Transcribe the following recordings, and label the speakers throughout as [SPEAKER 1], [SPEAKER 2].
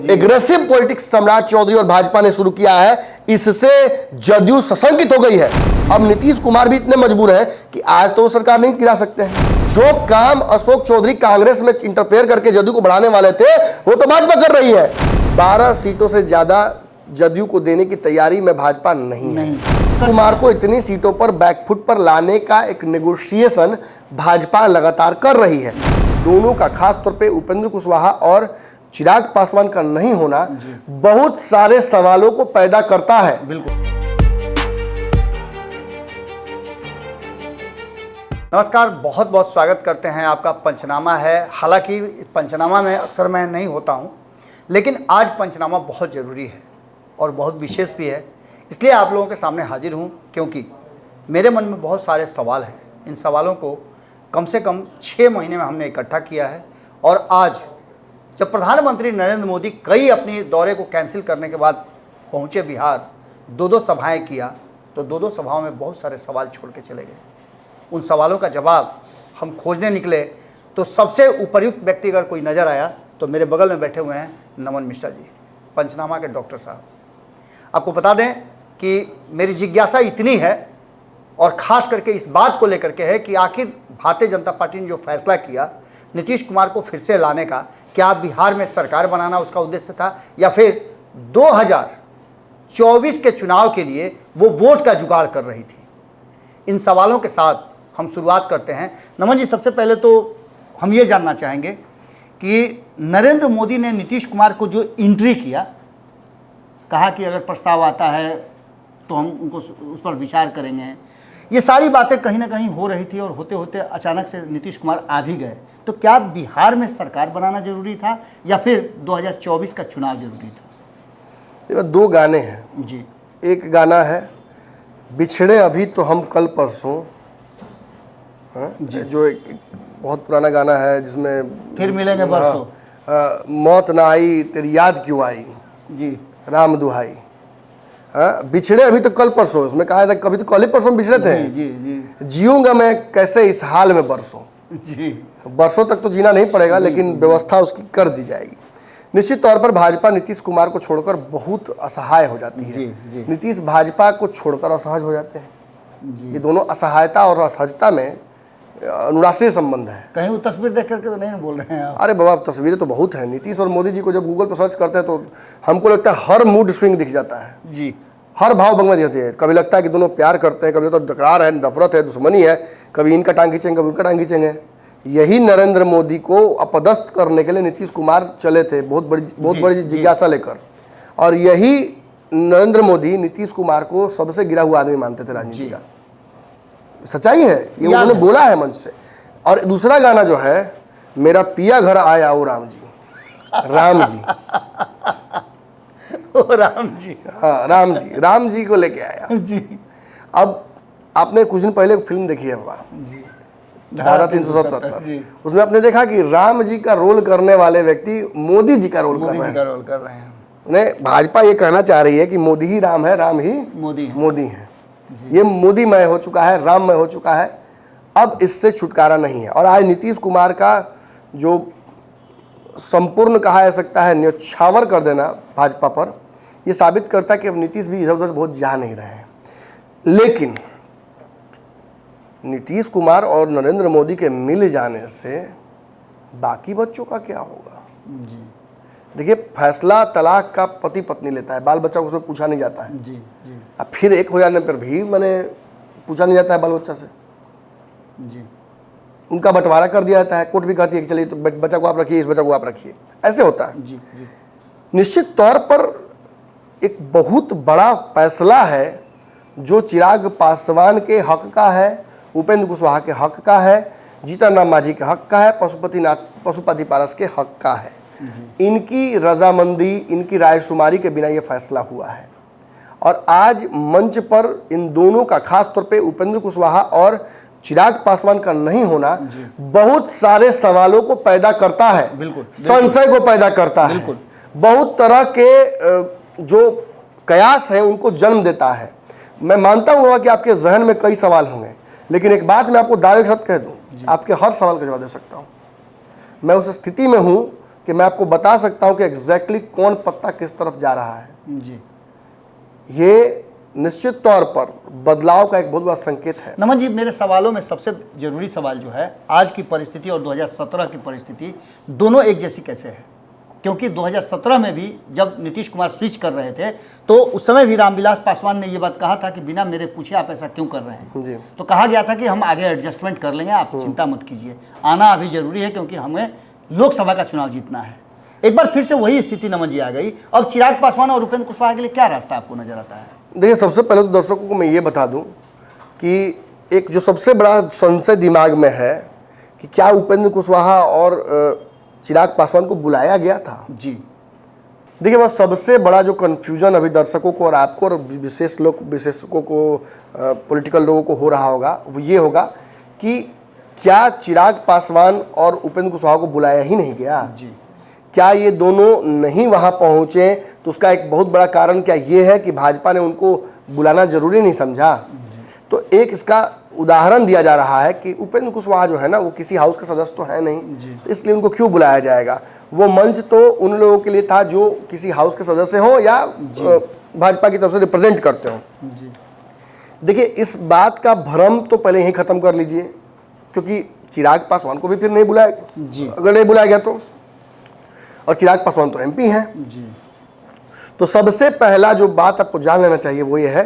[SPEAKER 1] Aggressive politics सम्राट चौधरी और भाजपा ने शुरू किया है, इससे जदयू सशंकित हो गई है। अब नीतीश कुमार भी इतने मजबूर हैं कि आज तो वो सरकार नहीं गिरा सकते हैं। जो काम अशोक चौधरी कांग्रेस में इंटरफेयर करके जदयू को बढ़ाने वाले थे, वो तो भाजपा कर रही है। 12 सीटों से ज्यादा जदयू को देने की तैयारी में भाजपा नहीं है। कुमार को इतनी सीटों पर बैकफुट पर लाने का एक नेगोशिएशन भाजपा लगातार कर रही है। दोनों का, खास तौर पे उपेंद्र कुशवाहा और चिराग पासवान का नहीं होना बहुत सारे सवालों को पैदा करता है।
[SPEAKER 2] बिल्कुल। नमस्कार, बहुत बहुत स्वागत करते हैं आपका। पंचनामा है। हालांकि पंचनामा में अक्सर मैं नहीं होता हूं, लेकिन आज पंचनामा बहुत ज़रूरी है और बहुत विशेष भी है, इसलिए आप लोगों के सामने हाजिर हूं, क्योंकि मेरे मन में बहुत सारे सवाल हैं। इन सवालों को कम से कम 6 महीने में हमने इकट्ठा किया है, और आज जब प्रधानमंत्री नरेंद्र मोदी कई अपनी दौरे को कैंसिल करने के बाद पहुंचे बिहार, 2 सभाएं किया, तो 2 सभाओं में बहुत सारे सवाल छोड़ के चले गए। उन सवालों का जवाब हम खोजने निकले, तो सबसे उपयुक्त व्यक्ति अगर कोई नज़र आया तो मेरे बगल में बैठे हुए हैं नमन मिश्रा जी, पंचनामा के डॉक्टर साहब। आपको बता दें कि मेरी जिज्ञासा इतनी है, और ख़ास करके इस बात को लेकर के है कि आखिर भारतीय जनता पार्टी ने जो फैसला किया नीतीश कुमार को फिर से लाने का, क्या बिहार में सरकार बनाना उसका उद्देश्य था, या फिर 2024 के चुनाव के लिए वो वोट का जुगाड़ कर रही थी? इन सवालों के साथ हम शुरुआत करते हैं। नमन जी, सबसे पहले तो हम ये जानना चाहेंगे कि नरेंद्र मोदी ने नीतीश कुमार को जो एंट्री किया, कहा कि अगर प्रस्ताव आता है तो हम उनको उस पर विचार करेंगे, ये सारी बातें कहीं ना कहीं हो रही थी, और होते होते अचानक से नीतीश कुमार आ भी गए। तो क्या बिहार में सरकार बनाना जरूरी था, या फिर 2024 का चुनाव जरूरी था?
[SPEAKER 1] ये 2 गाने हैं
[SPEAKER 2] जी।
[SPEAKER 1] एक गाना है बिछड़े अभी तो हम कल परसों, जो एक बहुत पुराना गाना है, जिसमें
[SPEAKER 2] फिर मिलेंगे बरसों,
[SPEAKER 1] मौत ना आई तेरी याद क्यों आई,
[SPEAKER 2] जी,
[SPEAKER 1] राम दुहाई। बिछड़े अभी तो कल परसों, उसमें कहा था कभी तो कल ही परसों बिछड़े थे।
[SPEAKER 2] जी जी
[SPEAKER 1] जीऊंगा मैं कैसे इस हाल में बरसों।
[SPEAKER 2] जी।
[SPEAKER 1] बरसों तक तो जीना नहीं पड़ेगा, लेकिन व्यवस्था उसकी कर दी जाएगी। निश्चित तौर पर भाजपा नीतीश कुमार को छोड़कर बहुत असहाय हो जाती है।
[SPEAKER 2] जी, जी।
[SPEAKER 1] नीतीश भाजपा को छोड़कर असहज हो जाते हैं।
[SPEAKER 2] जी।
[SPEAKER 1] ये दोनों असहायता और असहजता में अनुराश्रीय संबंध है।
[SPEAKER 2] कहीं वो तस्वीर देख करके तो नहीं बोल रहे हैं आप?
[SPEAKER 1] अरे बाबा, तस्वीरें तो बहुत हैं। नीतीश और मोदी जी को जब गूगल पर सर्च करते हैं तो हमको लगता है हर मूड स्विंग दिख जाता है,
[SPEAKER 2] जी,
[SPEAKER 1] हर भाव भंग में दिखती है। कभी लगता है कि दोनों प्यार करते हैं, कभी लगता है तकरार है, नफरत है, दुश्मनी है, कभी इनका टांग खींचेंगे, कभी उनका टांग खींचेंगे। यही नरेंद्र मोदी को अपदस्थ करने के लिए नीतीश कुमार चले थे, बहुत बड़ी जिज्ञासा लेकर। और यही नरेंद्र मोदी नीतीश कुमार को सबसे गिरा हुआ आदमी मानते थे राजनीति का। सच्चाई है, ये उन्होंने बोला है मंच से। और दूसरा गाना जो है, मेरा पिया घर आया ओ राम जी, राम जी
[SPEAKER 2] ओ राम जी,
[SPEAKER 1] हाँ राम जी को लेके आया
[SPEAKER 2] जी।
[SPEAKER 1] अब आपने कुछ दिन पहले फिल्म देखी है बाबा, धारा 377। उसमें आपने देखा कि राम जी का रोल करने वाले व्यक्ति मोदी जी का रोल कर रहे हैं। उन्हें भाजपा ये कहना चाह रही है कि मोदी ही राम है, राम ही मोदी है। ये मोदीमय हो चुका है, राममय हो चुका है। अब इससे छुटकारा नहीं है। और आज नीतीश कुमार का जो संपूर्ण कहा जा सकता है न्यौछावर कर देना भाजपा पर, यह साबित करता है कि अब नीतीश भी इधर उधर बहुत जा नहीं रहे हैं। लेकिन नीतीश कुमार और नरेंद्र मोदी के मिल जाने से बाकी बच्चों का क्या होगा? देखिए, फैसला तलाक का पति पत्नी लेता है, बाल बच्चा को उसमें पूछा नहीं जाता है।
[SPEAKER 2] जी।
[SPEAKER 1] अब फिर एक हो जाने पर भी मैंने पूछा नहीं जाता है बाल बच्चा से।
[SPEAKER 2] जी।
[SPEAKER 1] उनका बंटवारा कर दिया जाता है। कोर्ट भी कहती है कि चलिए तो बच्चा को आप रखिए, इस बच्चा को आप रखिए, ऐसे होता है।
[SPEAKER 2] जी, जी।
[SPEAKER 1] निश्चित तौर पर एक बहुत बड़ा फैसला है जो चिराग पासवान के हक का है, उपेंद्र कुशवाहा के हक का है, जीतन राम मांझी के हक का है, पशुपति पारस के हक का है। इनकी रजामंदी, इनकी रायशुमारी के बिना ये फैसला हुआ है। और आज मंच पर इन दोनों का, खास तौर पे उपेंद्र कुशवाहा और चिराग पासवान का नहीं होना बहुत सारे सवालों को पैदा करता है,
[SPEAKER 2] बिल्कुल,
[SPEAKER 1] संशय को पैदा करता है, बहुत तरह के जो कयास है उनको जन्म देता है। मैं मानता हूँ कि आपके जहन में कई सवाल होंगे, लेकिन एक बात मैं आपको दावे के साथ कह दूं, आपके हर सवाल का जवाब दे सकता हूँ। मैं उस स्थिति में हूँ कि मैं आपको बता सकता हूं कि एग्जैक्टली कौन पत्ता किस तरफ जा रहा है।
[SPEAKER 2] जी
[SPEAKER 1] ये निश्चित तौर पर बदलाव का एक बहुत बड़ा संकेत है।
[SPEAKER 2] नमन जी, मेरे सवालों में सबसे जरूरी सवाल जो है, आज की परिस्थिति और 2017 की परिस्थिति दोनों एक जैसी कैसे है? क्योंकि 2017 में भी जब नीतीश कुमार स्विच कर रहे थे तो उस समय भी रामविलास पासवान ने ये बात कहा था कि बिना मेरे पूछे आप ऐसा क्यों कर रहे हैं।
[SPEAKER 1] जी।
[SPEAKER 2] तो कहा गया था कि हम आगे एडजस्टमेंट कर लेंगे, आप चिंता मत कीजिए, आना अभी जरूरी है क्योंकि हमें लोकसभा का चुनाव जीतना है। एक बार फिर से वही स्थिति नमन जी आ गई। अब चिराग पासवान और उपेंद्र कुशवाहा के लिए क्या रास्ता आपको नजर आता है?
[SPEAKER 1] देखिए, सबसे पहले तो दर्शकों को मैं ये बता दूं कि एक जो सबसे बड़ा संशय दिमाग में है कि क्या उपेंद्र कुशवाहा और चिराग पासवान को बुलाया गया था।
[SPEAKER 2] जी
[SPEAKER 1] देखिए, बस सबसे बड़ा जो कन्फ्यूजन अभी दर्शकों को और आपको और विशेषज्ञों को, पॉलिटिकल लोगों को हो रहा होगा वो ये होगा कि क्या चिराग पासवान और उपेंद्र कुशवाहा को बुलाया ही नहीं गया।
[SPEAKER 2] जी
[SPEAKER 1] क्या ये दोनों नहीं वहां पहुंचे? तो उसका एक बहुत बड़ा कारण क्या ये है कि भाजपा ने उनको बुलाना जरूरी नहीं समझा। तो एक इसका उदाहरण दिया जा रहा है कि उपेंद्र कुशवाहा जो है ना, वो किसी हाउस का सदस्य तो है नहीं, तो इसलिए उनको क्यों बुलाया जाएगा। वो मंच तो उन लोगों के लिए था जो किसी हाउस के सदस्य हो या भाजपा की तरफ से रिप्रेजेंट करते हो। देखिए, इस बात का भ्रम तो पहले ही खत्म कर लीजिए, क्योंकि चिराग पासवान को भी फिर नहीं बुलाया, अगर नहीं बुलाया गया तो, और चिराग पासवान तो एमपी हैं।
[SPEAKER 2] जी
[SPEAKER 1] तो सबसे पहला जो बात आपको जान लेना चाहिए वो ये है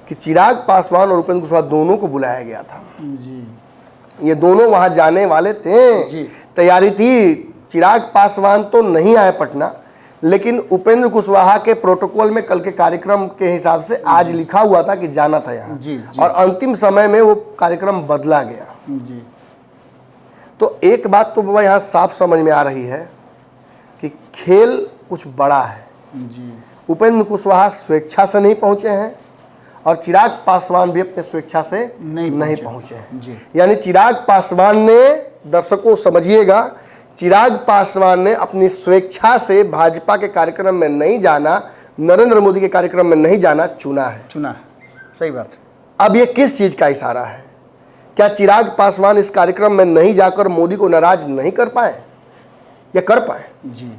[SPEAKER 1] कि चिराग पासवान और उपेंद्र कुशवाहा दोनों को बुलाया गया था।
[SPEAKER 2] जी
[SPEAKER 1] ये दोनों वहां जाने वाले थे,
[SPEAKER 2] जी।
[SPEAKER 1] तैयारी थी। चिराग पासवान तो नहीं आए पटना, लेकिन उपेंद्र कुशवाहा के प्रोटोकॉल में कल के कार्यक्रम के हिसाब से आज लिखा हुआ था कि जाना था यहाँ,
[SPEAKER 2] जी, जी।
[SPEAKER 1] और अंतिम समय में वो कार्यक्रम बदला गया।
[SPEAKER 2] जी
[SPEAKER 1] तो एक बात तो बाबा यहाँ साफ समझ में आ रही है कि खेल कुछ बड़ा है।
[SPEAKER 2] जी
[SPEAKER 1] उपेंद्र कुशवाहा स्वेच्छा से नहीं पहुंचे हैं और चिराग पासवान भी अपने स्वेच्छा से नहीं पहुंचे हैं।
[SPEAKER 2] जी।
[SPEAKER 1] यानी चिराग पासवान ने, दर्शकों समझिएगा, चिराग पासवान ने अपनी स्वेच्छा से भाजपा के कार्यक्रम में नहीं जाना, नरेंद्र मोदी के कार्यक्रम में नहीं जाना चुना है।
[SPEAKER 2] सही बात।
[SPEAKER 1] अब ये किस चीज का इशारा है? क्या चिराग पासवान इस कार्यक्रम में नहीं जाकर मोदी को नाराज नहीं कर पाए या कर पाए?
[SPEAKER 2] जी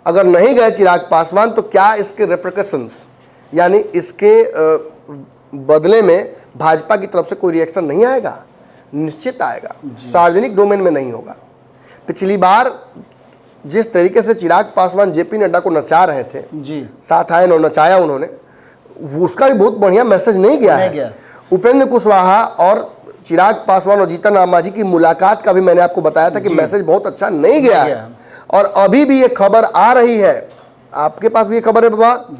[SPEAKER 1] अगर नहीं गए चिराग पासवान तो क्या इसके रिप्रिकॉशंस, यानी इसके बदले में भाजपा की तरफ से कोई रिएक्शन नहीं आएगा? निश्चित आएगा, सार्वजनिक डोमेन में नहीं होगा। पिछली बार जिस तरीके से चिराग पासवान जेपी नड्डा को नचा रहे थे,
[SPEAKER 2] जी,
[SPEAKER 1] साथ आए और नचाया उन्होंने, उसका भी बहुत बढ़िया मैसेज नहीं गया है। उपेंद्र कुशवाहा और चिराग पासवान और जीतन राम मांझी की मुलाकात का भी मैंने आपको बताया था कि मैसेज बहुत अच्छा नहीं गया है। और अभी भी ये खबर आ रही है, आपके पास भी ये खबर है बाबा,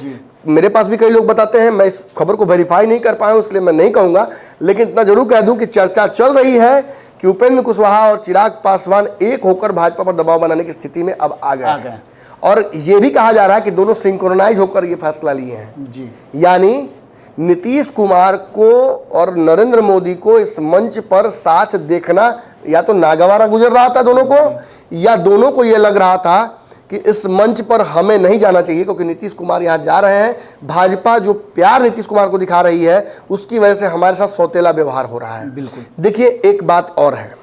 [SPEAKER 1] मेरे पास भी कई लोग बताते हैं। मैं इस खबर को वेरीफाई नहीं कर पाया हूं, इसलिए मैं नहीं कहूंगा, लेकिन इतना जरूर कह दूं कि चर्चा चल रही है कि उपेंद्र कुशवाहा और चिराग पासवान एक होकर भाजपा पर दबाव बनाने की स्थिति में अब आ गए हैं। और ये भी कहा जा रहा है कि दोनों सिंक्रोनाइज होकर ये फैसला लिए हैं।
[SPEAKER 2] जी।
[SPEAKER 1] यानी नीतीश कुमार को और नरेंद्र मोदी को इस मंच पर साथ देखना या तो नागवारा गुजर रहा था दोनों को, या दोनों को ये लग रहा था कि इस मंच पर हमें नहीं जाना चाहिए क्योंकि नीतीश कुमार यहाँ जा रहे हैं। भाजपा जो प्यार नीतीश कुमार को दिखा रही है उसकी वजह से हमारे साथ सौतेला व्यवहार हो रहा है।
[SPEAKER 2] बिल्कुल।
[SPEAKER 1] देखिए, एक बात और है,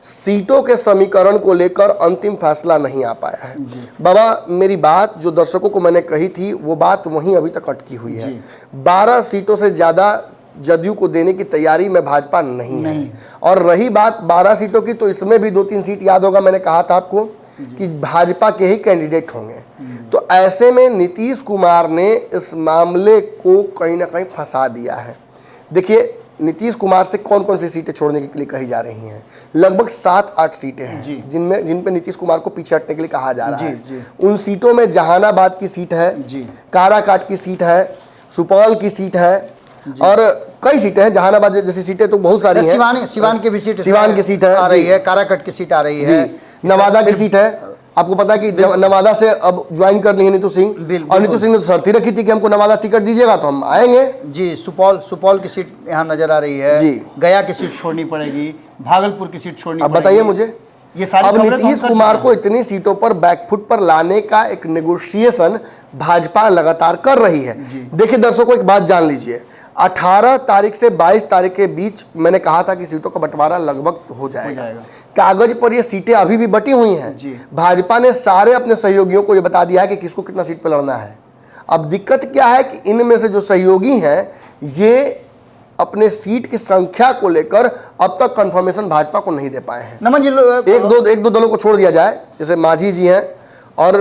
[SPEAKER 1] सीटों के समीकरण को लेकर अंतिम फैसला नहीं आ पाया है। बाबा, मेरी बात जो दर्शकों को मैंने कही थी वो बात वहीं अभी तक अटकी हुई है। 12 सीटों से ज़्यादा जदयू को देने की तैयारी में भाजपा नहीं है। और रही बात 12 सीटों की, तो इसमें भी 2-3 सीट याद होगा मैंने कहा था आपको कि भाजपा के ही कैंडिडेट होंगे। तो ऐसे में नीतीश कुमार ने इस मामले को कहीं ना कहीं फंसा दिया है। देखिए, नीतीश कुमार से कौन कौन सी सीटें छोड़ने के लिए कही जा रही हैं? लगभग 7-8 सीटें हैं जिन पे नीतीश कुमार को पीछे हटने के लिए कहा जा रहा है। उन सीटों में जहानाबाद की सीट है, काराकाट की सीट है, सुपौल की सीट है, और कई सीटें हैं। जहानाबाद जैसी सीटें तो बहुत सारी हैं।
[SPEAKER 2] सिवान की भी सीट,
[SPEAKER 1] सिवान की सीट है,
[SPEAKER 2] आ रही है, काराकाट की सीट आ रही है,
[SPEAKER 1] नवादा की सीट है। आपको पता है कि नवादा से अब ज्वाइन कर ली है नीतू सिंह, और नीतू सिंह ने तो शर्त ही रखी थी कि हमको नवादा टिकट दीजिएगा तो हम आएंगे।
[SPEAKER 2] जी। सुपौल की सीट यहाँ नजर आ रही है।
[SPEAKER 1] जी।
[SPEAKER 2] गया की सीट छोड़नी पड़ेगी, भागलपुर की सीट छोड़नी पड़ेगी।
[SPEAKER 1] अब बताइए मुझे,
[SPEAKER 2] ये सारी
[SPEAKER 1] अब नीतीश कुमार को इतनी सीटों पर बैकफुट पर लाने का एक नेगोशिएशन भाजपा लगातार कर रही है। देखिए दर्शकों, एक बात जान लीजिए, 18 तारीख से 22 तारीख के बीच मैंने कहा था कि सीटों का बंटवारा लगभग हो जाएगा। कागज पर ये सीटें अभी भी बटी हुई हैं। भाजपा ने सारे अपने सहयोगियों को ये बता दिया है कि किसको कितना सीट पर लड़ना है। अब दिक्कत क्या है कि इनमें से जो सहयोगी हैं ये अपने सीट की संख्या को लेकर अब तक कंफर्मेशन भाजपा को नहीं दे पाए हैं।
[SPEAKER 2] नमन जी,
[SPEAKER 1] एक दो दलों को छोड़ दिया जाए, जैसे मांझी जी हैं और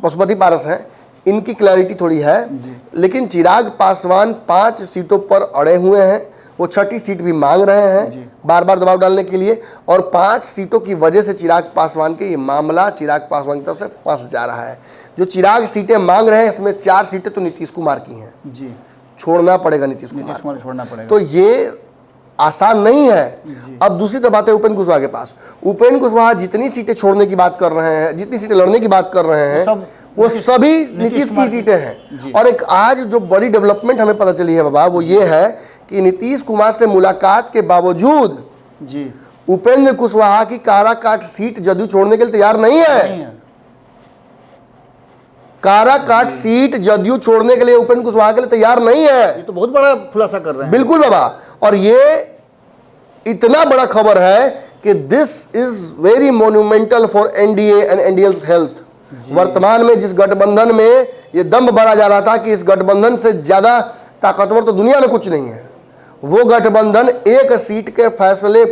[SPEAKER 1] पशुपति पारस हैं, इनकी क्लैरिटी थोड़ी है, लेकिन चिराग पासवान 5 सीटों पर अड़े हुए हैं। वो 6ठी सीट भी मांग रहे हैं बार बार दबाव डालने के लिए, और 5 सीटों की वजह से चिराग पासवान के ये मामला चिराग पासवान की तरफ से फंस जा रहा है। जो चिराग सीटें मांग रहे हैं इसमें 4 सीटें तो नीतीश कुमार की हैं जी, छोड़ना पड़ेगा नीतीश कुमार
[SPEAKER 2] छोड़ना पड़ेगा, तो
[SPEAKER 1] ये आसान नहीं है। अब दूसरी तरफ बात है उपेंद्र कुशवाहा के पास। उपेंद्र कुशवाहा जितनी सीटें छोड़ने की बात कर रहे हैं, जितनी सीटें लड़ने की बात कर रहे हैं, वो सभी नीतीश की सीटें हैं। और एक आज जो बड़ी डेवलपमेंट हमें पता चली है बाबा, वो ये है कि नीतीश कुमार से मुलाकात के बावजूद उपेंद्र कुशवाहा की काराकाट सीट जदयू छोड़ने के लिए तैयार नहीं है। काराकाट सीट जदयू छोड़ने के लिए उपेंद्र कुशवाहा के लिए तैयार नहीं है।
[SPEAKER 2] ये तो बहुत बड़ा खुलासा कर रहे हैं।
[SPEAKER 1] बिल्कुल बाबा, और ये इतना बड़ा खबर है कि this is very monumental for NDA and NDA's health. वर्तमान में जिस गठबंधन में ये दम्भ भरा जा रहा था कि इस गठबंधन से ज्यादा ताकतवर तो दुनिया में कुछ नहीं है, वो गठबंधन एक सीट के फैसले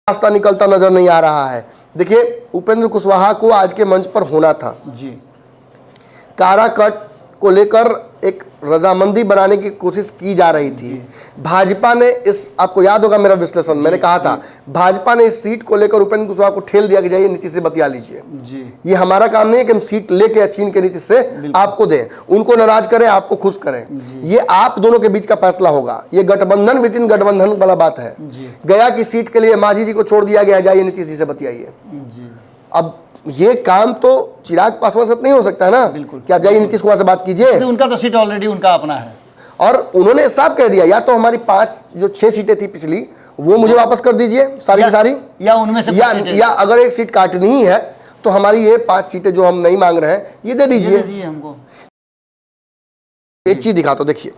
[SPEAKER 1] रास्ता निकलता नजर नहीं आ रहा है। देखिए, उपेंद्र कुशवाहा को आज के मंच पर होना था जी। काराकट को लेकर एक रजामंदी बनाने की कोशिश की जा रही थी। भाजपा ने इस, आपको याद होगा मेरा विश्लेषण, मैंने कहा था भाजपा ने इस सीट को लेकर उपेंद्र कुशवाहा को ठेल दिया कि जाइए नीतीश से बतिया लीजिए जी। ये हमारा काम नहीं है कि हम सीट लेके या छीन के नीतीश से आपको दें, उनको नाराज करें, आपको खुश करें। ये आप दोनों के बीच का फैसला होगा। ये गठबंधन विद इन गठबंधन वाला बात है। गया की सीट के लिए मांझी जी को छोड़ दिया गया, जाइए नीतीश जी से बतियाइए। अब ये काम तो चिराग पासवान से नहीं हो सकता है ना कि आप जाइए नीतीश कुमार से बात कीजिए।
[SPEAKER 2] उनका तो सीट ऑलरेडी उनका अपना है, और
[SPEAKER 1] उन्होंने साफ कह दिया या तो हमारी 5 जो 6 सीटें थी पिछली वो मुझे वापस कर दीजिए सारी की सारी,
[SPEAKER 2] या उनमें से
[SPEAKER 1] या अगर एक सीट काटनी ही है तो हमारी ये 5 सीटें जो हम नहीं मांग रहे हैं ये दे दीजिए हमको। एक चीज दिखा, तो देखिए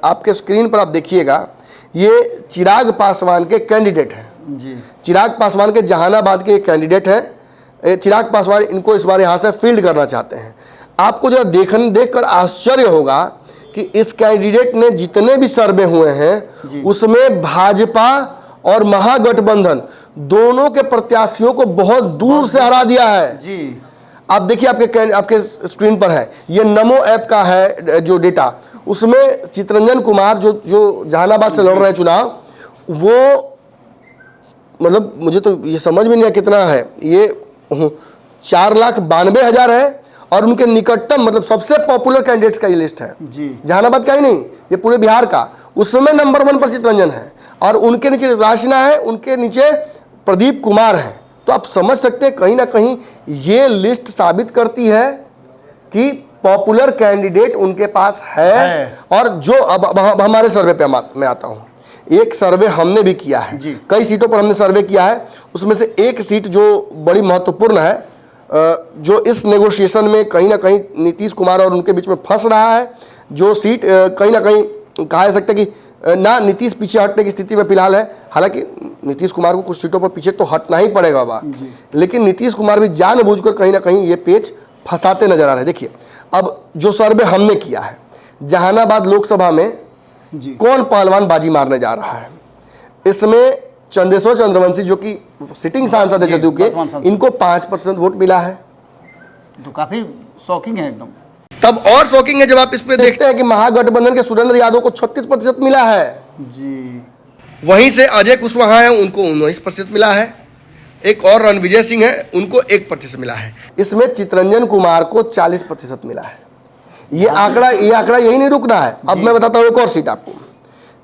[SPEAKER 1] आपके स्क्रीन पर आप देखिएगा, ये चिराग पासवान के कैंडिडेट हैं। चिराग पासवान के जहानाबाद के कैंडिडेट हैं। चिराग पासवान इनको इस बार यहाँ से फील्ड करना चाहते हैं। आपको जो देखकर आश्चर्य होगा कि इस कैंडिडेट ने जितने भी सर्वे हुए हैं उसमें भाजपा और महागठबंधन दोनों के प्रत्याशियों को बहुत दूर से हरा दिया है जी। आप देखिए, आपके स्क्रीन पर है, ये नमो ऐप का है जो डेटा, उसमें चितरंजन कुमार जो जहानाबाद से लड़ रहे हैं चुनाव, वो मतलब मुझे तो ये समझ में नहीं आया कितना है, ये 4,92,000 है, और उनके निकटतम मतलब सबसे पॉपुलर कैंडिडेट्स का ये लिस्ट है जी। जहानाबाद का ही नहीं, ये पूरे बिहार का, उसमें नंबर 1 पर चितरंजन है, और उनके नीचे राशना है, उनके नीचे प्रदीप कुमार है। तो आप समझ सकते हैं कहीं ना कहीं ये लिस्ट साबित करती है कि पॉपुलर कैंडिडेट उनके पास है। और जो अब हमारे सर्वे पे मैं आता हूँ, एक सर्वे हमने भी किया है, कई सीटों पर हमने सर्वे किया है, उसमें से एक सीट जो बड़ी महत्वपूर्ण है, जो इस नेगोशिएशन में कहीं ना कहीं नीतीश कुमार और उनके बीच में फंस रहा है, जो सीट कहीं ना कहीं कहा जा सकता है कि ना नीतीश पीछे हटने की स्थिति में फिलहाल है। हालांकि नीतीश कुमार को कुछ सीटों पर पीछे तो हटना ही पड़ेगा बाबा, लेकिन नीतीश कुमार भी जानबूझकर कहीं ना कहीं ये पेच फंसाते नजर आ रहे हैं। देखिए, अब जो सर्वे हमने किया है, जहानाबाद लोकसभा में कौन पहलवान बाजी मारने जा रहा है, इसमें चंदेश्वर चंद्रवंशी जो कि सिटिंग सांसद है जदयू के, इनको 5% वोट मिला है।
[SPEAKER 2] तो काफी शॉकिंग है एकदम।
[SPEAKER 1] तब और शॉकिंग है जब आप इस पे देखते हैं कि महागठबंधन के सुरेंद्र यादव को 36% मिला है जी। वहीं से अजय कुशवाहा है, उनको 19% मिला है। एक और रणविजय सिंह है, उनको 1% मिला है। इसमें चितरंजन कुमार को 40% मिला है। ये आंकड़ा यही नहीं रुकना है। अब मैं बताता हूँ एक और सीट आपको।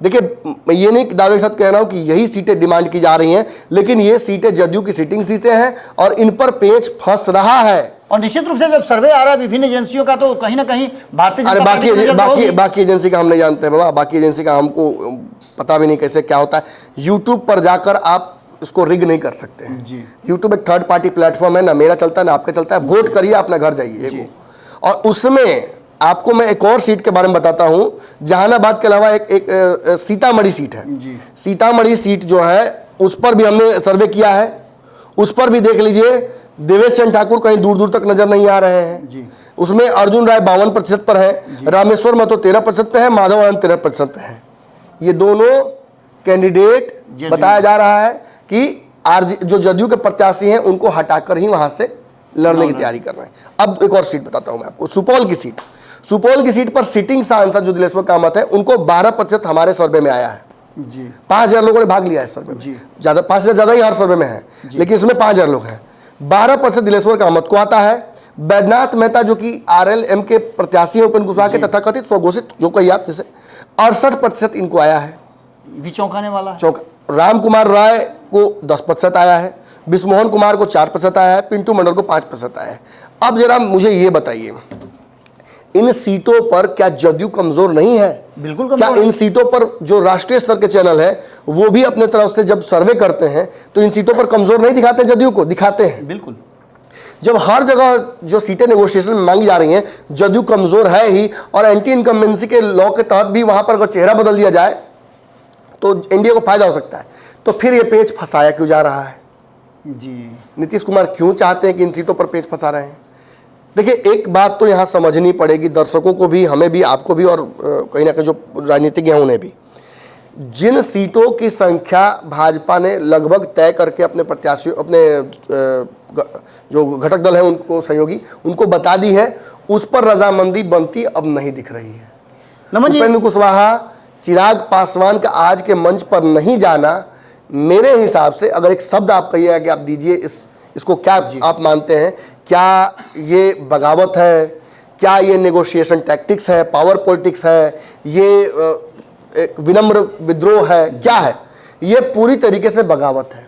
[SPEAKER 1] देखिए, मैं ये नहीं दावे के साथ कह रहा हूँ कि यही सीटें डिमांड की जा रही हैं, लेकिन ये सीटें जदयू की सिटिंग सीटें हैं और इन पर पेच फंस रहा है।
[SPEAKER 2] और निश्चित रूप से जब सर्वे आ रहा है विभिन्न एजेंसियों का, तो कहीं ना कहीं भारतीय जनता पार्टी
[SPEAKER 1] बाकी एजेंसी का हम नहीं जानते हैं बाबा, बाकी एजेंसी का हमको पता भी नहीं कैसे क्या होता है। यूट्यूब पर जाकर आप इसको रिग नहीं कर सकते हैं जी। यूट्यूब एक थर्ड पार्टी प्लेटफॉर्म है, ना मेरा चलता है ना आपका चलता है। वोट करिए, अपना घर जाइए, और उसमें आपको मैं एक और सीट के बारे में बताता हूं। जहानाबाद के अलावा एक सीतामढ़ी सीट है
[SPEAKER 2] जी।
[SPEAKER 1] सीतामढ़ी सीट जो है उस पर भी हमने सर्वे किया है। उस पर भी देख लीजिए, देवेश चंद्र ठाकुर कहीं दूर दूर तक नजर नहीं आ रहे हैं
[SPEAKER 2] जी।
[SPEAKER 1] उसमें अर्जुन राय 52% पर है, रामेश्वर महतो 13% पे है, माधव आनंद 13% पे है। ये दोनों कैंडिडेट बताया जा रहा है कि जो जदयू के प्रत्याशी हैं उनको हटाकर ही वहां से लड़ने की तैयारी कर रहे हैं। अब एक और सीट बताता हूं मैं आपको, सुपौल की सीट। सुपौल की सीट पर सिटिंग सांसद जो दिलेश्वर कामत है उनको 12% हमारे सर्वे में आया है
[SPEAKER 2] जी।
[SPEAKER 1] 5000 लोगों ने भाग लिया है सर्वे में, ज्यादा 5000 ज्यादा ही हर सर्वे में है, लेकिन इसमें 5000 लोग हैं। 12% दिलेश्वर कामत को आता है। बैद्यनाथ मेहता जो कि RLM के प्रत्याशी हैं उपेंद्र कुशवाहा के तथाकथित स्वघोषित जो कही आप जैसे, 68% इनको आया है।
[SPEAKER 2] भी चौंकाने वाला है।
[SPEAKER 1] राम कुमार राय को 10% आया है, बिस्मोहन कुमार को 4% आया है, पिंटू मंडल को 5% आया है। अब जरा मुझे ये बताइए, इन सीटों पर क्या जदयू कमजोर नहीं है?
[SPEAKER 2] बिल्कुल
[SPEAKER 1] क्या
[SPEAKER 2] कमजोर।
[SPEAKER 1] इन सीटों पर जो राष्ट्रीय स्तर के चैनल है वो भी अपने तरफ से जब सर्वे करते हैं तो इन सीटों पर कमजोर नहीं दिखाते जदयू को? दिखाते हैं।
[SPEAKER 2] बिल्कुल।
[SPEAKER 1] जब हर जगह जो सीटें नेगोशिएशन में मांगी जा रही हैं जदयू कमजोर है ही, और एंटी इनकम्बेंसी के लॉ के तहत भी वहां पर अगर चेहरा बदल दिया जाए तो एनडीए को फायदा हो सकता है, तो फिर ये पेच फंसाया क्यों जा रहा है?
[SPEAKER 2] जी।
[SPEAKER 1] नीतीश कुमार क्यों चाहते हैं कि इन सीटों पर पेच फंसा रहे हैं? देखिए, एक बात तो यहाँ समझनी पड़ेगी दर्शकों को भी, हमें भी, आपको भी, और कहीं ना कहीं जो राजनीतिज्ञ हैं उन्हें भी। जिन सीटों की संख्या भाजपा ने लगभग तय करके अपने प्रत्याशियों, अपने जो घटक दल है उनको, सहयोगी उनको बता दी है, उस पर रजामंदी बनती अब नहीं दिख रही है। उपेंद्र कुशवाहा, चिराग पासवान का आज के मंच पर नहीं जाना, मेरे हिसाब से, अगर एक शब्द आप कहिएगा कि आप दीजिए इसको क्या आप मानते हैं? क्या ये बगावत है? क्या ये नेगोशिएशन टैक्टिक्स है? पावर पॉलिटिक्स है? ये एक विनम्र विद्रोह है? क्या है? ये पूरी तरीके से बगावत है।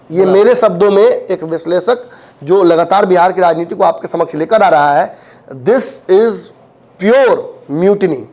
[SPEAKER 1] ये मेरे शब्दों में एक विश्लेषक जो लगातार बिहार की राजनीति को आपके समक्ष लेकर आ रहा है, दिस इज प्योर म्यूटिनी।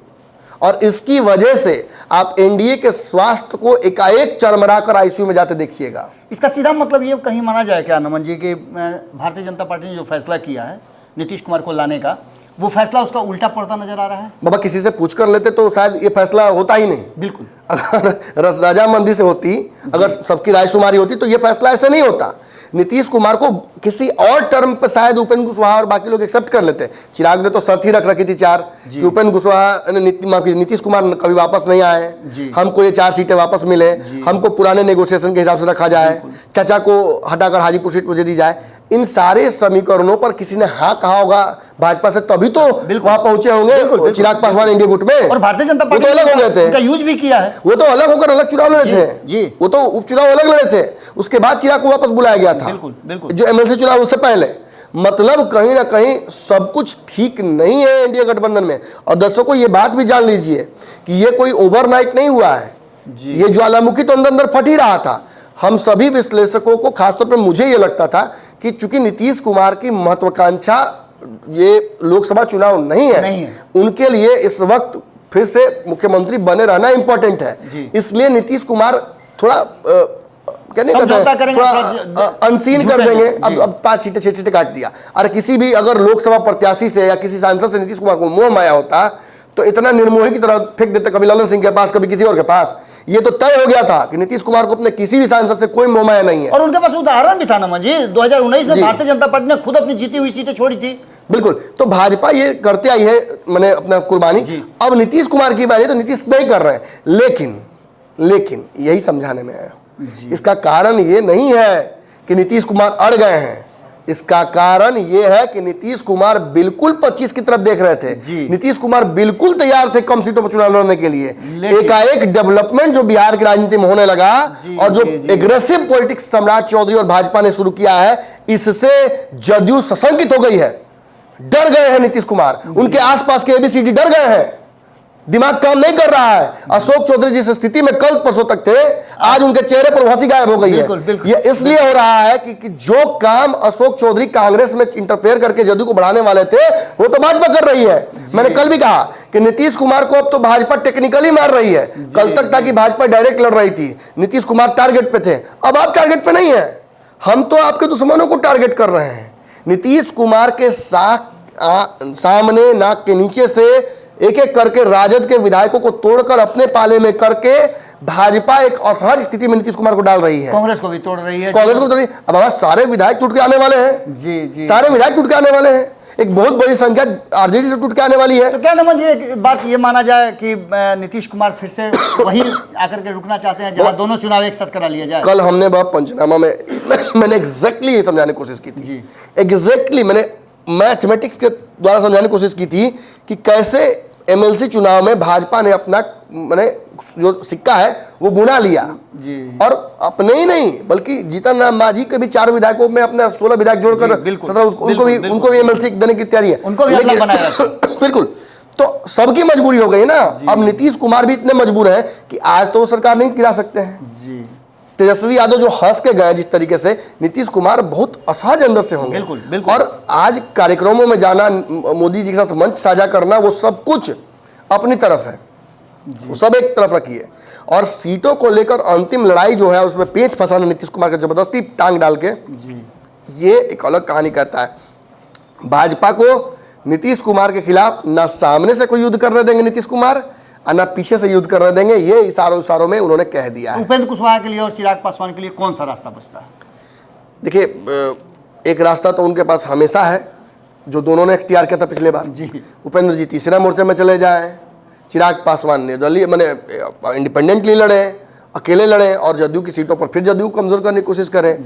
[SPEAKER 1] और इसकी वजह से आप एनडीए के स्वास्थ्य को एकाएक चरमराकर आईसीयू में जाते देखिएगा।
[SPEAKER 2] इसका सीधा मतलब ये कहीं माना जाए क्या नमन जी कि भारतीय जनता पार्टी ने जो फैसला किया है नीतीश कुमार को लाने का, वो फैसला उसका उल्टा पड़ता नजर आ रहा है?
[SPEAKER 1] बाबा, किसी से पूछ कर लेते तो शायद ये फैसला होता ही नहीं।
[SPEAKER 2] बिल्कुल।
[SPEAKER 1] अगर रजामंदी से होती, अगर सबकी रायशुमारी होती तो ये फैसला ऐसे नहीं होता। नीतीश कुमार को किसी और टर्म पर शायद उपेंद्र कुशवाहा और बाकी लोग एक्सेप्ट कर लेते। चिराग ने तो शर्त ही रख रखी थी 4 कि उपेंद्र कुशवाहा नीतीश कुमार कभी वापस नहीं आए, हमको ये 4 सीटें वापस मिले, हमको पुराने नेगोशिएशन के हिसाब से रखा जाए, चाचा को हटाकर हाजीपुर सीट मुझे दी जाए। इन सारे समीकरणों पर किसी ने हाँ कहा होगा भाजपा से, तभी तो वहां पहुंचे होंगे चिराग पासवान इंडिया गुट में।
[SPEAKER 2] और भारतीय जनता पार्टी
[SPEAKER 1] तो अलग हो गए थे,
[SPEAKER 2] उनका यूज भी किया है।
[SPEAKER 1] वो तो अलग होकर अलग चुनाव लड़े थे, वो तो उपचुनाव अलग लड़े थे, उसके बाद चिराग को वापस बुलाया गया था।
[SPEAKER 2] बिल्कुल, बिल्कुल।
[SPEAKER 1] जो एमएलसी चुनाव उससे पहले। मतलब कहीं ना कहीं सब कुछ ठीक नहीं है एनडीए गठबंधन में। और दर्शकों, ये बात भी जान लीजिए कि ये कोई ओवरनाइट नहीं हुआ है, ये ज्वालामुखी तो अंदर अंदर फट ही रहा था। हम सभी विश्लेषकों को, खासतौर पर मुझे ये लगता था कि चूंकि नीतीश कुमार की महत्वाकांक्षा ये लोकसभा चुनाव नहीं है, उनके लिए इस वक्त फिर से मुख्यमंत्री बने रहना इंपॉर्टेंट है, इसलिए नीतीश कुमार थोड़ा क्या नहीं कहते हैं, थोड़ा अनसीन कर देंगे। अब 5 सीटें 6 सीटें काट दिया। अरे किसी भी अगर लोकसभा प्रत्याशी से या किसी सांसद से नीतीश कुमार को मोह माया होता तो इतना निर्मोही की तरह फेंक देते, कभी ललन सिंह के पास, कभी किसी और के पास। ये तो तय हो गया था कि नीतीश कुमार को अपने किसी भी सांसद से कोई मोह माया नहीं है।
[SPEAKER 2] और उनके पास उदाहरण भी था ना जी, 2019 में भारतीय जनता पार्टी ने खुद अपनी जीती हुई सीटें छोड़ी थी।
[SPEAKER 1] बिल्कुल। तो भाजपा ये करते आई है, मैंने अपना कुर्बानी। अब नीतीश कुमार की बारी, तो नीतीश नहीं कर रहे हैं, लेकिन यही समझाने में आया। इसका कारण ये नहीं है कि नीतीश कुमार अड़ गए हैं, इसका कारण ये है कि नीतीश कुमार बिल्कुल 25 की तरफ देख रहे थे। नीतीश कुमार बिल्कुल तैयार थे कम सीटों पर चुनाव लड़ने के लिए। एकाएक डेवलपमेंट जो बिहार की राजनीति में होने लगा और जो एग्रेसिव पॉलिटिक्स सम्राट चौधरी और भाजपा ने शुरू किया है, इससे जदयू सशंकित हो गई है। डर गए हैं नीतीश कुमार, उनके आसपास के एबीसीडी डर गए हैं, दिमाग काम नहीं कर रहा है। अशोक चौधरी जिस स्थिति में कल परसों तक थे, आज उनके चेहरे पर हंसी गायब हो गई है। ये इसलिए हो रहा है कि जो काम अशोक चौधरी कांग्रेस में इंटरफेयर करके जदयू को बढ़ाने वाले थे, वो तो भाजपा कर रही है। मैंने कल भी कहा कि नीतीश कुमार को अब तो भाजपा टेक्निकली मार रही है। कल तक ताकि भाजपा डायरेक्ट लड़ रही थी, नीतीश कुमार टारगेट पे थे, अब आप टारगेट पे नहीं है, हम तो आपके दुश्मनों को टारगेट कर रहे हैं। नीतीश कुमार के साथ सामने नाक के नीचे से एक एक करके राजद के विधायकों को तोड़कर अपने पाले में करके भाजपा एक असहज स्थिति में नीतीश कुमार को डाल रही है।
[SPEAKER 2] कांग्रेस को भी तोड़ रही है,
[SPEAKER 1] कांग्रेस को तोड़ रही है। अब हमारे सारे विधायक टूट के आने वाले हैं।
[SPEAKER 2] जी जी,
[SPEAKER 1] सारे विधायक टूट के आने वाले हैं। एक बहुत बड़ी संख्या आरजेडी से टूट के आने वाली है।
[SPEAKER 2] तो क्या नमन जी एक बात ये माना जाए कि नीतीश कुमार फिर से वहीं आकर के रुकना चाहते हैं जहां दोनों चुनाव एक साथ करा लिया जाए?
[SPEAKER 1] कल हमने वह पंचनामा में मैंने एग्जैक्टली ये समझाने की कोशिश की थी। एग्जैक्टली मैंने मैथमेटिक्स के द्वारा समझाने की कोशिश की थी कि कैसे एमएलसी चुनाव में भाजपा ने अपना मैंने जो सिक्का है वो बुना लिया
[SPEAKER 2] जी।
[SPEAKER 1] और अपने ही नहीं बल्कि जीतन राम मांझी के भी 4 विधायकों में अपने 16 विधायक जोड़कर 17 उनको भी एमएलसी देने की तैयारी है,
[SPEAKER 2] उनको भी अपना बनाया
[SPEAKER 1] बिल्कुल। तो सबकी मजबूरी हो गई ना। अब नीतीश कुमार भी इतने मजबूर हैं कि आज तो वो सरकार नहीं गिरा सकते हैं
[SPEAKER 2] जी।
[SPEAKER 1] तेजस्वी यादव जो हंस के गए जिस तरीके से, नीतीश कुमार बहुत असहज अंदर से होंगे।
[SPEAKER 2] बिल्कुल, बिल्कुल।
[SPEAKER 1] और आज कार्यक्रमों में जाना, मोदी जी के साथ मंच साझा करना, वो सब कुछ अपनी तरफ है, वो सब एक तरफ रखिए। और सीटों को लेकर अंतिम लड़ाई जो है उसमें पेच फंसाना नीतीश कुमार का जबरदस्ती टांग डाल के
[SPEAKER 2] जी।
[SPEAKER 1] ये एक अलग कहानी कहता है। भाजपा को नीतीश कुमार के खिलाफ ना सामने से कोई युद्ध करने देंगे नीतीश कुमार और ना पीछे से युद्ध करने देंगे, ये इशारों में उन्होंने कह दिया है।
[SPEAKER 2] उपेंद्र कुशवाहा के लिए और चिराग पासवान के लिए कौन सा रास्ता बचता है?
[SPEAKER 1] देखिए, एक रास्ता तो उनके पास हमेशा है जो दोनों ने इख्तियार किया था पिछले बार
[SPEAKER 2] जी।
[SPEAKER 1] उपेंद्र जी तीसरा मोर्चे में चले जाए, चिराग पासवान निर्दलीय मैंने इंडिपेंडेंटली लड़े, अकेले लड़े और जदयू की सीटों पर फिर जदयू को कमजोर करने की कोशिश करें।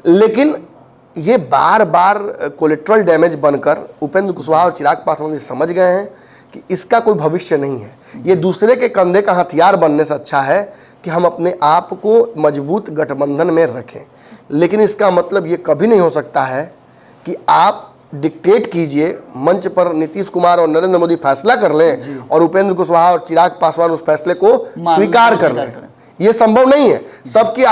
[SPEAKER 1] लेकिन ये बार बार कोलेट्रल डैमेज बनकर उपेंद्र कुशवाहा और चिराग पासवान भी समझ गए हैं कि इसका कोई भविष्य नहीं है। ये दूसरे के कंधे का हथियार बनने से अच्छा है कि हम अपने आप को मजबूत गठबंधन में रखें। लेकिन इसका मतलब ये कभी नहीं हो सकता है कि आप डिक्टेट कीजिए, मंच पर नीतीश कुमार और नरेंद्र मोदी फैसला कर लें और उपेंद्र कुशवाहा और चिराग पासवान उस फैसले को स्वीकार कर लें। ये संभव नहीं है। सबकी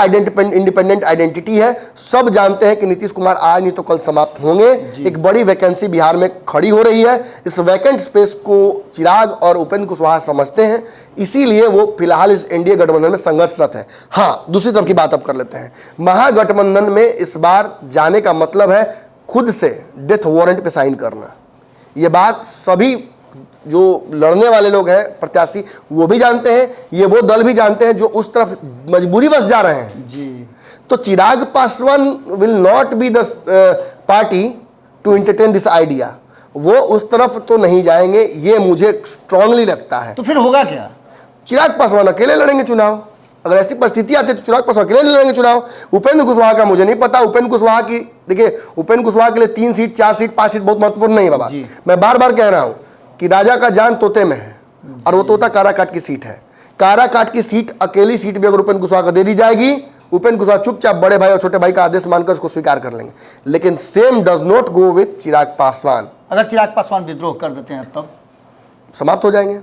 [SPEAKER 1] इंडिपेंडेंट आइडेंटिटी है। सब जानते हैं कि नीतीश कुमार आज नहीं तो कल समाप्त होंगे। एक बड़ी वैकेंसी बिहार में खड़ी हो रही है। इस वैकेंट स्पेस को चिराग और उपेंद्र कुशवाहा समझते हैं, इसीलिए वो फिलहाल इस एनडीए गठबंधन में संघर्षरत है। हाँ, दूसरी तरफ की बात अब कर लेते हैं। महागठबंधन में इस बार जाने का मतलब है खुद से डेथ वारंट पे साइन करना। ये बात सभी जो लड़ने वाले लोग हैं प्रत्याशी वो भी जानते हैं, ये वो दल भी जानते हैं जो उस तरफ मजबूरी बस जा रहे हैं
[SPEAKER 2] जी।
[SPEAKER 1] तो Chirag Paswan will not be the party to entertain this idea. वो उस तरफ तो नहीं जाएंगे, ये मुझे स्ट्रांगली लगता है।
[SPEAKER 2] तो फिर होगा क्या?
[SPEAKER 1] चिराग पासवान अकेले लड़ेंगे चुनाव। अगर ऐसी परिस्थिति आती है तो चिराग पासवान अकेले लड़ेंगे चुनाव। उपेंद्र कुशवाहा का मुझे नहीं पता। उपेंद्र कुशवाहा की देखिए, उपेंद्र कुशवाहा के लिए 3 सीट 4 सीट 5 सीट बहुत महत्वपूर्ण नहीं है बाबा। मैं बार बार कह रहा हूं कि राजा का जान तोते में है और वो तोता काराकाट की सीट है। काराकाट की सीट, अकेली सीट भी अगर उपेंद्र कुशवाहा को दे दी जाएगी, उपेंद्र कुशवाहा चुपचाप बड़े भाई और छोटे भाई का आदेश मानकर उसको स्वीकार कर लेंगे। लेकिन same does not go with Chirag Paswan.
[SPEAKER 2] अगर चिराग पासवान विद्रोह कर देते हैं तब
[SPEAKER 1] समाप्त हो जाएंगे।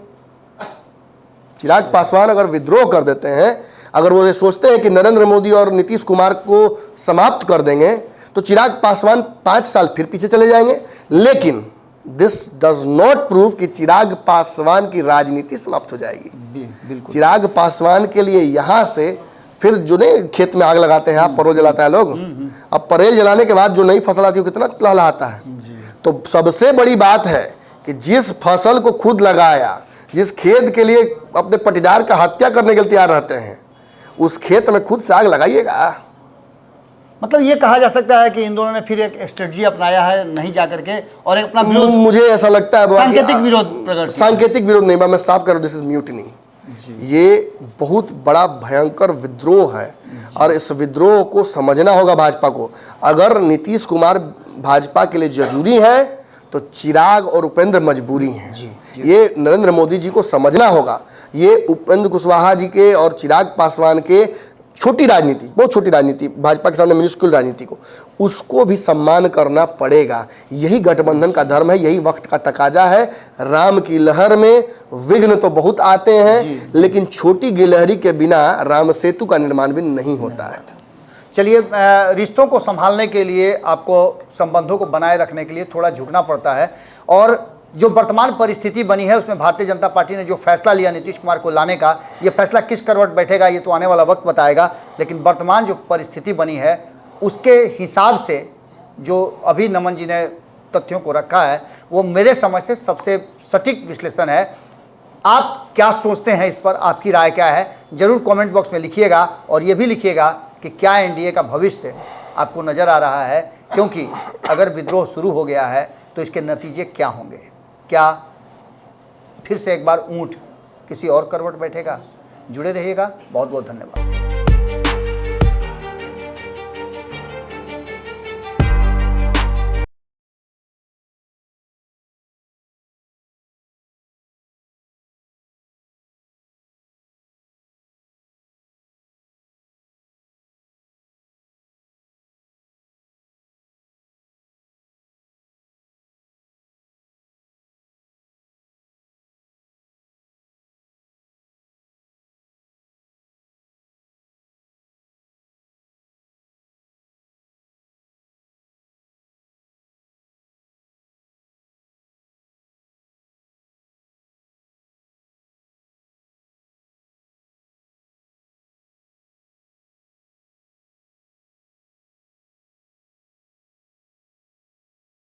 [SPEAKER 1] चिराग पासवान अगर विद्रोह कर देते हैं, अगर वो ये सोचते हैं कि नरेंद्र मोदी और नीतीश कुमार को समाप्त कर देंगे, तो चिराग पासवान 5 साल फिर पीछे चले जाएंगे। लेकिन दिस डज नॉट प्रूव कि चिराग पासवान की राजनीति समाप्त हो जाएगी।
[SPEAKER 2] बिल्कुल।
[SPEAKER 1] चिराग पासवान के लिए यहाँ से फिर जो नहीं खेत में आग लगाते हैं, आप परोल जलाता है लोग, अब परेल जलाने के बाद जो नई फसल आती है वो कितना लहलहाता है। तो सबसे बड़ी बात है कि जिस फसल को खुद लगाया, जिस खेत के लिए अपने पटीदार का हत्या करने के लिए तैयार रहते हैं, उस खेत में खुद से आग लगाइएगा।
[SPEAKER 2] मतलब ये कहा जा सकता है कि इन दोनों ने फिर एक स्ट्रेटजी अपनाया है, नहीं जाकर के और एक अपना विरोध,
[SPEAKER 1] मुझे ऐसा लगता है
[SPEAKER 2] सांकेतिक विरोध प्रकट।
[SPEAKER 1] सांकेतिक विरोध नहीं, मैं साफ कर रहा हूं, दिस इज म्यूटिनी। ये बहुत बड़ा भयंकर विद्रोह है और इस विद्रोह को समझना होगा भाजपा को। अगर नीतीश कुमार भाजपा के लिए जरूरी है तो चिराग और उपेंद्र मजबूरी हैं। ये नरेंद्र मोदी जी को समझना होगा। ये उपेंद्र कुशवाहा जी के और चिराग पासवान के छोटी राजनीति, बहुत छोटी राजनीति, भाजपा के सामने मिनिस्कुल राजनीति को, उसको भी सम्मान करना पड़ेगा। यही गठबंधन का धर्म है, यही वक्त का तकाजा है। राम की लहर में विघ्न तो बहुत आते हैं, लेकिन छोटी गिलहरी के बिना राम सेतु का निर्माण भी नहीं होता है।
[SPEAKER 2] चलिए, रिश्तों को संभालने के लिए, आपको संबंधों को बनाए रखने के लिए थोड़ा झुकना पड़ता है। और जो वर्तमान परिस्थिति बनी है उसमें भारतीय जनता पार्टी ने जो फैसला लिया नीतीश कुमार को लाने का, ये फैसला किस करवट बैठेगा ये तो आने वाला वक्त बताएगा। लेकिन वर्तमान जो परिस्थिति बनी है उसके हिसाब से जो अभी नमन जी ने तथ्यों को रखा है वो मेरे समझ से सबसे सटीक विश्लेषण है। आप क्या सोचते हैं इस पर, आपकी राय क्या है, जरूर कमेंट बॉक्स में लिखिएगा। और ये भी लिखिएगा कि क्या एनडीए का भविष्य आपको नज़र आ रहा है, क्योंकि अगर विद्रोह शुरू हो गया है तो इसके नतीजे क्या होंगे। क्या फिर से एक बार ऊंट किसी और करवट बैठेगा? जुड़े रहिएगा। बहुत बहुत धन्यवाद।